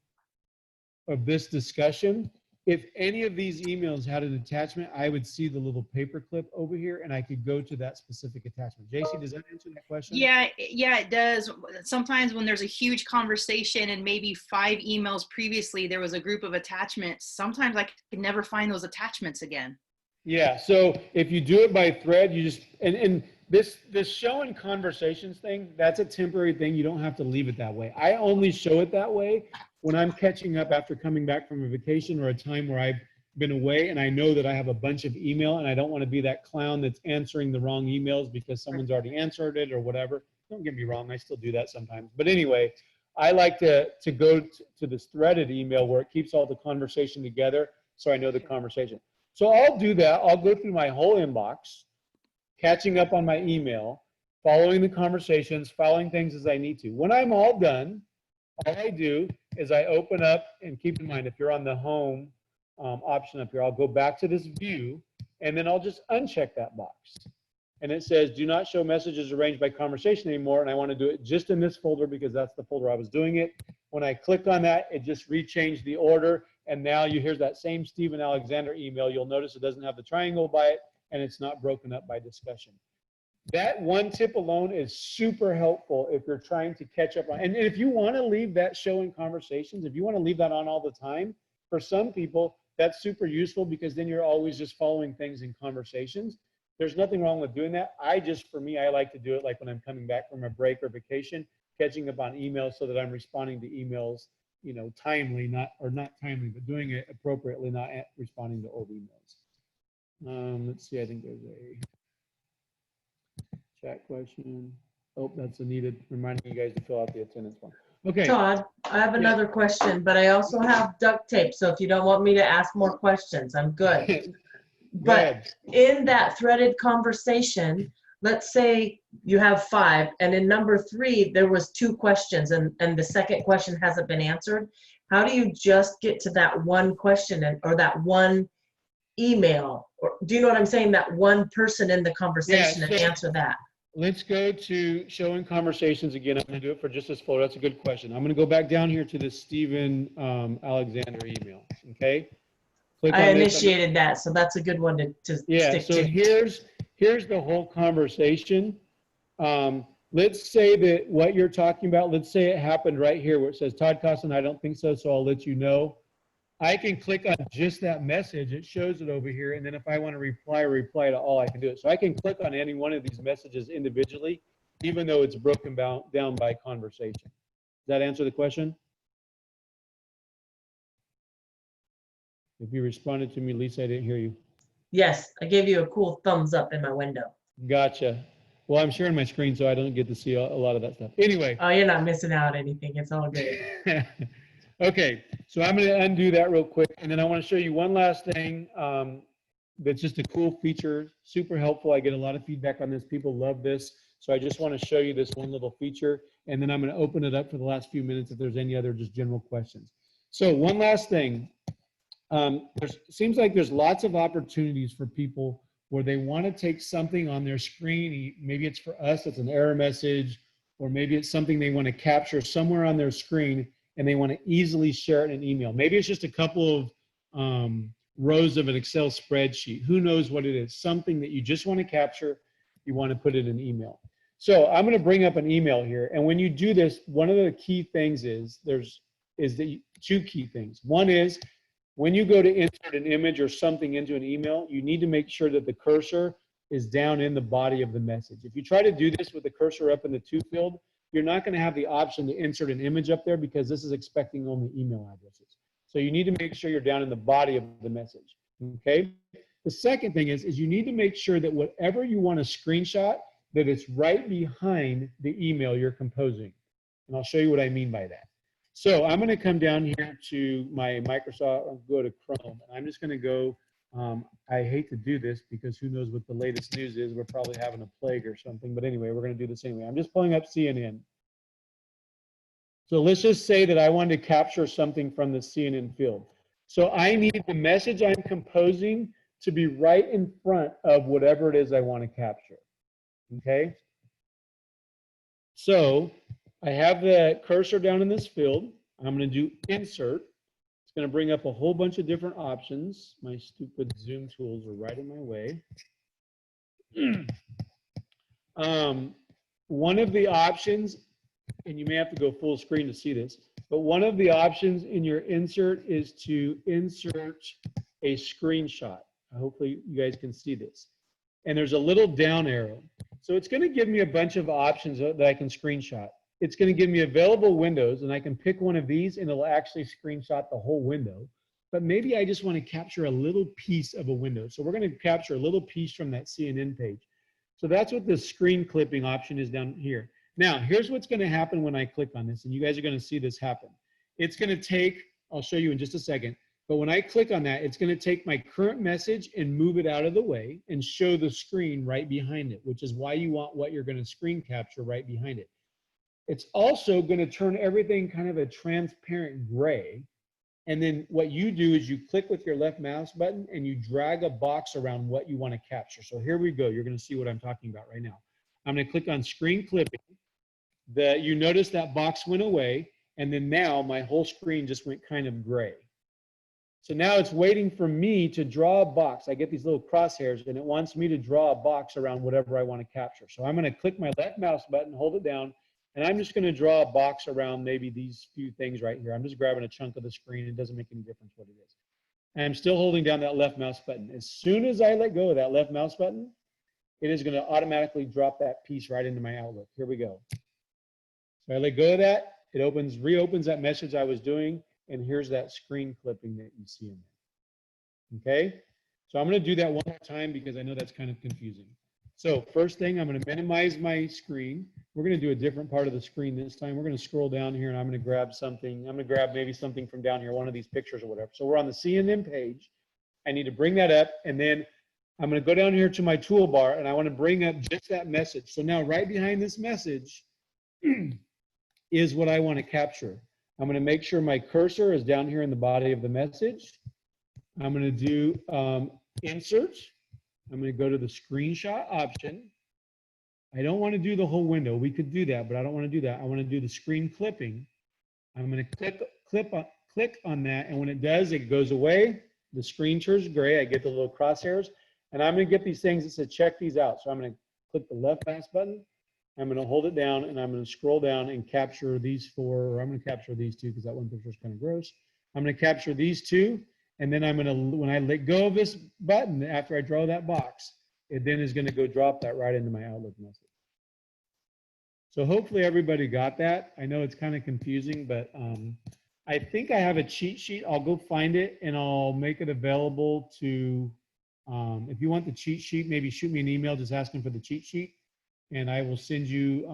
of this discussion. If any of these emails had an attachment, I would see the little paper clip over here and I could go to that specific attachment. JC, does that answer that question? Yeah, it does. Sometimes when there's a huge conversation and maybe 5 emails previously, there was a group of attachments. Sometimes I can never find those attachments again. Yeah, so if you do it by thread, you just, and this show and conversations thing, that's a temporary thing. You don't have to leave it that way. I only show it that way when I'm catching up after coming back from a vacation or a time where I've been away and I know that I have a bunch of email and I don't want to be that clown that's answering the wrong emails because someone's already answered it or whatever. Don't get me wrong, I still do that sometimes. But anyway, I like to go to this threaded email where it keeps all the conversation together so I know the conversation. So I'll do that. I'll go through my whole inbox, catching up on my email, following the conversations, following things as I need to. When I'm all done, all I do is I open up, and keep in mind, if you're on the home option up here, I'll go back to this view, and then I'll just uncheck that box. And it says, do not show messages arranged by conversation anymore, and I want to do it just in this folder because that's the folder I was doing it. When I click on that, it just rechanged the order, and now you hear that same Stephen Alexander email. You'll notice it doesn't have the triangle by it, and it's not broken up by discussion. That one tip alone is super helpful if you're trying to catch up on, and if you want to leave that show in conversations, if you want to leave that on all the time, for some people, that's super useful because then you're always just following things in conversations. There's nothing wrong with doing that. For me, I like to do it like when I'm coming back from a break or vacation, catching up on emails so that I'm responding to emails, you know, timely, not timely, but doing it appropriately, not responding to old emails. Let's see, I think there's a chat question. Oh, that's Anita reminding you guys to fill out the attendance form. Okay. Todd, I have another question, but I also have duct tape. So if you don't want me to ask more questions, I'm good. But in that threaded conversation, let's say you have 5, and in number 3, there was 2 questions, and the second question hasn't been answered. How do you just get to that one question or that one email? Or do you know what I'm saying? That one person in the conversation and so- answer that. Let's go to showing conversations again. I'm going to do it for just this folder. That's a good question. I'm going to go back down here to the Stephen Alexander email. Okay. Click I on this. initiated that, so that's a good one to Yeah. stick So to. here's the whole conversation. Let's say that what you're talking about, let's say it happened right here where it says Todd Costin, I don't think so, so I'll let you know. I can click on just that message. It shows it over here. And then if I want to reply to all, I can do it. So I can click on any one of these messages individually, even though it's broken down by conversation. Does that answer the question? If you responded to me, Lisa, I didn't hear you. Yes, I gave you a cool thumbs up in my window. Gotcha. Well, I'm sharing my screen, so I don't get to see a lot of that stuff. Anyway. Oh, you're not missing out anything. It's all good. Okay, so I'm going to undo that real quick, and then I want to show you one last thing that's just a cool feature, super helpful. I get a lot of feedback on this. People love this, so I just want to show you this one little feature, and then I'm going to open it up for the last few minutes if there's any other just general questions. So one last thing. Seems like there's lots of opportunities for people where they want to take something on their screen. Maybe it's for us, it's an error message, or maybe it's something they want to capture somewhere on their screen and they want to easily share it in an email. Maybe it's just a couple of rows of an Excel spreadsheet. Who knows what it is? Something that you just want to capture, you want to put it in an email. So I'm going to bring up an email here. And when you do this, one of the key things is two key things. One is when you go to insert an image or something into an email, you need to make sure that the cursor is down in the body of the message. If you try to do this with the cursor up in the to field, you're not going to have the option to insert an image up there because this is expecting only email addresses. So you need to make sure you're down in the body of the message, okay? The second thing is you need to make sure that whatever you want to screenshot, that it's right behind the email you're composing. And I'll show you what I mean by that. So I'm going to come down here to my Microsoft, I'll go to Chrome, and I'm just going to go, I hate to do this because who knows what the latest news is. We're probably having a plague or something, but anyway, we're going to do this anyway. I'm just pulling up CNN. So let's just say that I wanted to capture something from the CNN field. So I need the message I'm composing to be right in front of whatever it is I want to capture, okay? So I have the cursor down in this field. I'm going to do insert. It's going to bring up a whole bunch of different options. My stupid Zoom tools are right in my way. One of the options, and you may have to go full screen to see this, but one of the options in your insert is to insert a screenshot. Hopefully you guys can see this. And there's a little down arrow. So it's going to give me a bunch of options that I can screenshot. It's going to give me available windows, and I can pick one of these, and it'll actually screenshot the whole window. But maybe I just want to capture a little piece of a window. So we're going to capture a little piece from that CNN page. So that's what the screen clipping option is down here. Now, here's what's going to happen when I click on this, and you guys are going to see this happen. It's going to take, I'll show you in just a second, but when I click on that, it's going to take my current message and move it out of the way and show the screen right behind it, which is why you want what you're going to screen capture right behind it. It's also going to turn everything kind of a transparent gray. And then what you do is you click with your left mouse button and you drag a box around what you want to capture. So here we go. You're going to see what I'm talking about right now. I'm going to click on screen clipping. You notice that box went away, and then now my whole screen just went kind of gray. So now it's waiting for me to draw a box. I get these little crosshairs, and it wants me to draw a box around whatever I want to capture. So I'm going to click my left mouse button, hold it down, and I'm just going to draw a box around maybe these few things right here. I'm just grabbing a chunk of the screen. It doesn't make any difference what it is. And I'm still holding down that left mouse button. As soon as I let go of that left mouse button, it is going to automatically drop that piece right into my Outlook. Here we go. So I let go of that. It reopens that message I was doing, and here's that screen clipping that you see in there. Okay? So I'm going to do that one more time because I know that's kind of confusing. So first thing, I'm going to minimize my screen. We're going to do a different part of the screen this time. We're going to scroll down here, and I'm going to grab something. I'm going to grab maybe something from down here, one of these pictures or whatever. So we're on the CNN page. I need to bring that up, and then I'm going to go down here to my toolbar, and I want to bring up just that message. So now right behind this message is what I want to capture. I'm going to make sure my cursor is down here in the body of the message. I'm going to do insert. I'm going to go to the screenshot option. I don't want to do the whole window. We could do that, but I don't want to do that. I want to do the screen clipping. I'm going to click on that, and when it does, it goes away. The screen turns gray. I get the little crosshairs, and I'm going to get these things that said check these out. So I'm going to click the left mouse button. I'm going to hold it down, and I'm going to scroll down and capture these 4, or I'm going to capture these 2 because that one picture is kind of gross. I'm going to capture these 2, and then I'm going to, when I let go of this button after I draw that box, it then is going to go drop that right into my Outlook message. So hopefully everybody got that. I know it's kind of confusing, but I think I have a cheat sheet. I'll go find it and I'll make it available to, if you want the cheat sheet, maybe shoot me an email just asking for the cheat sheet, and I will send you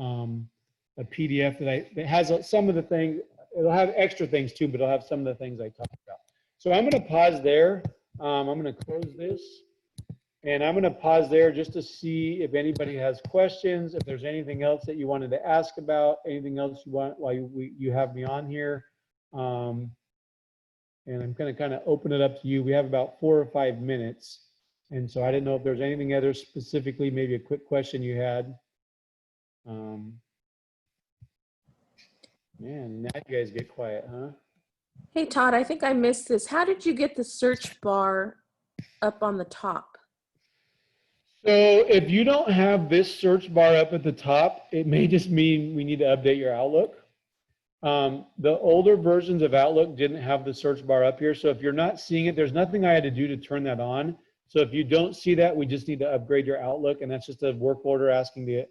a PDF that has some of the things. It'll have extra things too, but it'll have some of the things I talked about. So I'm going to pause there. I'm going to close this. And I'm going to pause there just to see if anybody has questions, if there's anything else that you wanted to ask about, anything else you want while you have me on here. And I'm going to kind of open it up to you. We have about 4 or 5 minutes. And so I didn't know if there's anything other specifically, maybe a quick question you had. Man, now you guys get quiet, huh? Hey, Todd, I think I missed this. How did you get the search bar up on the top? So if you don't have this search bar up at the top, it may just mean we need to update your Outlook. The older versions of Outlook didn't have the search bar up here. So if you're not seeing it, there's nothing I had to do to turn that on. So if you don't see that, we just need to upgrade your Outlook, and that's just a work order asking to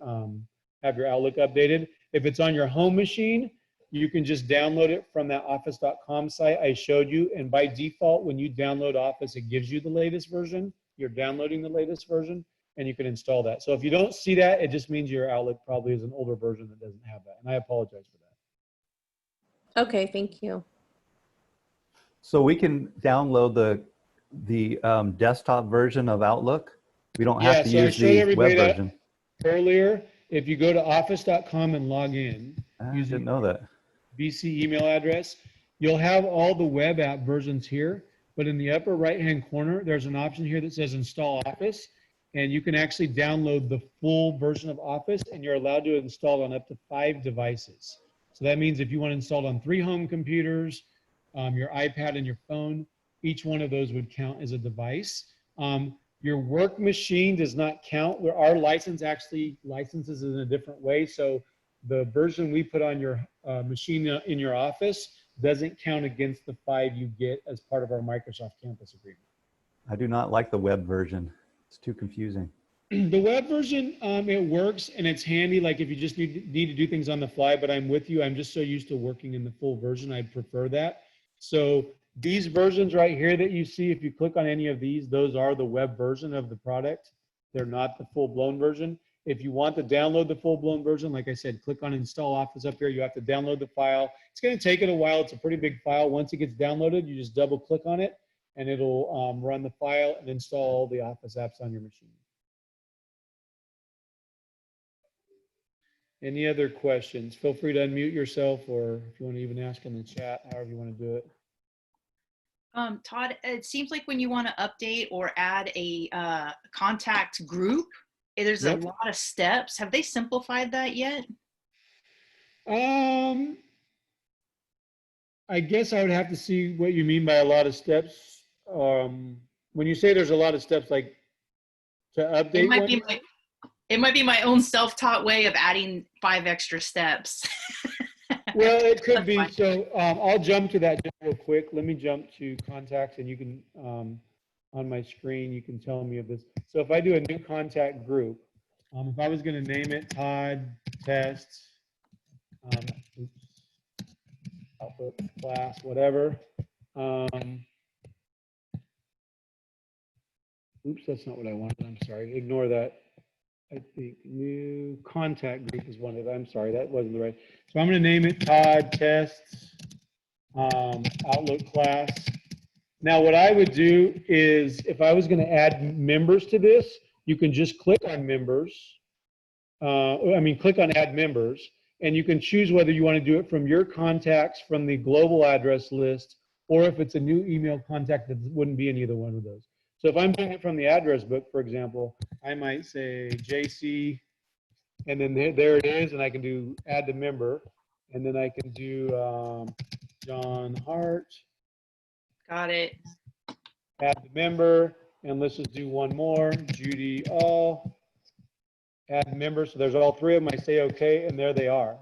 have your Outlook updated. If it's on your home machine, you can just download it from that office.com site I showed you. And by default, when you download Office, it gives you the latest version. You're downloading the latest version, and you can install that. So if you don't see that, it just means your Outlook probably is an older version that doesn't have that. And I apologize for that. Okay, thank you. So we can download the desktop version of Outlook. We don't have to use the web version. Earlier, if you go to office.com and log in, I didn't know that. BC email address, you'll have all the web app versions here, but in the upper right-hand corner, there's an option here that says Install Office, and you can actually download the full version of Office, and you're allowed to install on up to 5 devices. So that means if you want to install it on 3 home computers, your iPad and your phone, each one of those would count as a device. Your work machine does not count. Our license actually licenses in a different way. So the version we put on your machine in your office doesn't count against the 5 you get as part of our Microsoft Campus agreement. I do not like the web version. It's too confusing. The web version, it works and it's handy, like if you just need to do things on the fly, but I'm with you. I'm just so used to working in the full version. I prefer that. So these versions right here that you see, if you click on any of these, those are the web version of the product. They're not the full-blown version. If you want to download the full-blown version, like I said, click on Install Office up here. You have to download the file. It's going to take it a while. It's a pretty big file. Once it gets downloaded, you just double-click on it, and it'll run the file and install all the Office apps on your machine. Any other questions? Feel free to unmute yourself, or if you want to even ask in the chat, however you want to do it. Todd, it seems like when you want to update or add a contact group, there's a lot of steps. Have they simplified that yet? I guess I would have to see what you mean by a lot of steps. When you say there's a lot of steps, like to update, it might be my own self-taught way of adding 5 extra steps. Well, it could be. So I'll jump to that just real quick. Let me jump to contacts, and you can, on my screen, you can tell me of this. So if I do a new contact group, if I was going to name it Todd Test, Outlook class, whatever. Oops, that's not what I wanted. I'm sorry. Ignore that. I think new contact group is one of them. I'm sorry, that wasn't the right. So I'm going to name it Todd Tests Outlook class. Now, what I would do is if I was going to add members to this, you can just click on members. Click on add members, and you can choose whether you want to do it from your contacts from the global address list, or if it's a new email contact that wouldn't be any of the one of those. So if I'm doing it from the address book, for example, I might say JC, and then there it is, and I can do add to member, and then I can do John Hart, Got it. add to member, and let's just do one more, Judy All, add member. So there's all three of them. I say okay, and there they are.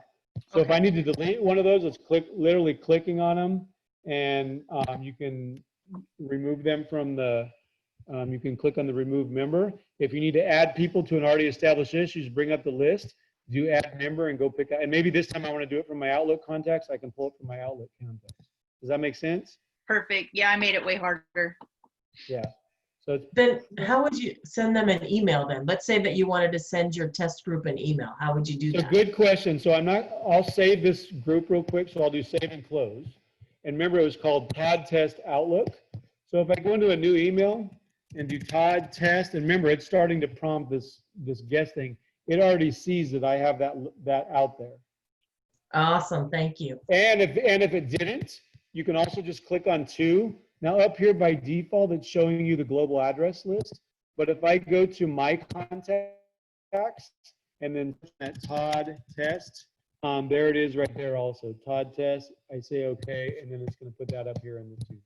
So if I need to delete one of those, it's literally clicking on them, and you can remove them from the, you can click on the remove member. If you need to add people to an already established list, you just bring up the list, do add member, and go pick out. And maybe this time I want to do it from my Outlook contacts. I can pull it from my Outlook contacts. Does that make sense? Perfect. Yeah, I made it way harder. Yeah. So Then how would you send them an email then? Let's say that you wanted to send your test group an email. How would you do So that? good question. So I'll save this group real quick. So I'll do save and close. And remember, it was called Todd Test Outlook. So if I go into a new email and do Todd Test, and remember, it's starting to prompt this guest thing. It already sees that I have that out there. Awesome, thank you. And if it didn't, you can also just click on 2. Now up here by default, it's showing you the global address list. But if I go to my contacts and then that Todd Test, there it is right there also. Todd Test, I say okay, and then it's going to put that up here in the 2.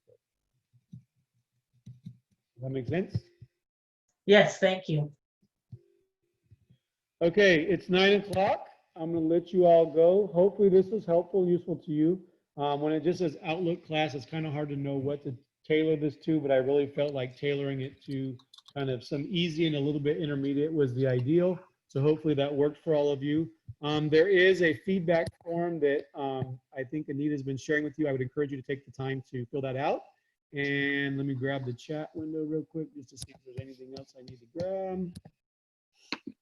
Does that make sense? Yes, thank you. Okay, it's 9 o'clock. I'm going to let you all go. Hopefully this was helpful, useful to you. When it just says Outlook class, it's kind of hard to know what to tailor this to, but I really felt like tailoring it to kind of some easy and a little bit intermediate was the ideal. So hopefully that worked for all of you. There is a feedback form that I think Anita's been sharing with you. I would encourage you to take the time to fill that out. And let me grab the chat window real quick just to see if there's anything else I need to grab.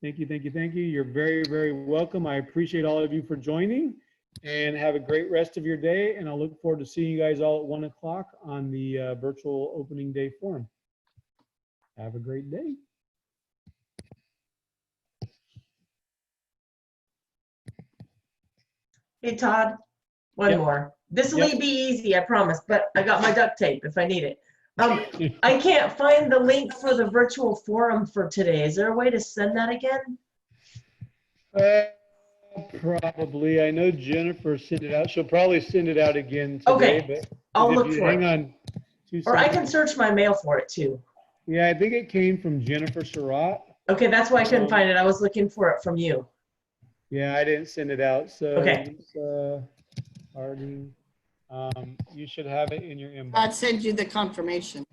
Thank you, thank you, thank you. You're very, very welcome. I appreciate all of you for joining, and have a great rest of your day. And I'll look forward to seeing you guys all at 1 o'clock on the virtual opening day forum. Have a great day. Hey, Todd, one Yep. more. This will Yep. be easy, I promise, but I got my duct tape if I need it. I can't find the link for the virtual forum for today. Is there a way to send that again? Probably. I know Jennifer sent it out. She'll probably send it out again today. Okay, But I'll if look you for hang it. on 2 Or I seconds. can search my mail for it too. Yeah, I think it came from Jennifer Surratt. Okay, that's why I couldn't find it. I was looking for it from you. Yeah, I didn't send it out. So Okay. Harding, you should have it in your inbox. I'd send you the confirmation.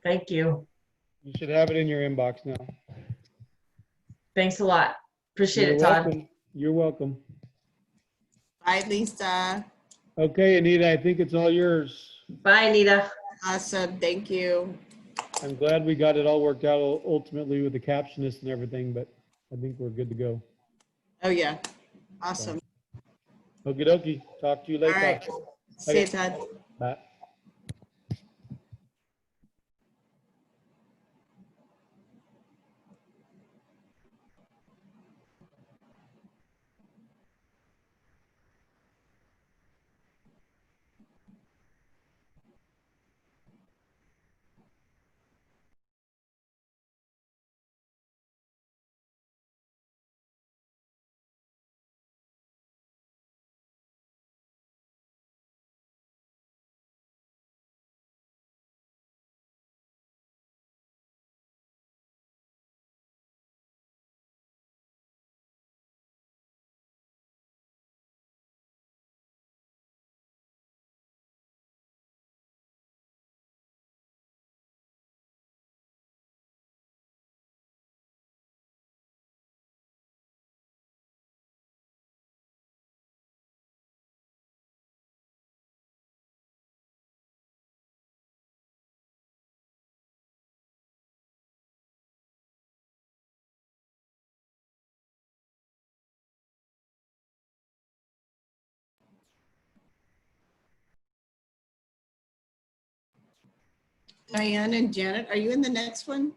Thank you. You should have it in your inbox now. Thanks a lot. Appreciate You're it, Todd. welcome. You're welcome. Bye, Lisa. Okay, Anita, I think it's all yours. Bye, Anita. Awesome. Thank you. I'm glad we got it all worked out ultimately with the captionist and everything, but I think we're good to go. Oh, yeah. Awesome. Okie dokie. Talk to you All later. right. See you, Todd. Bye. Diane and Janet, are you in the next one?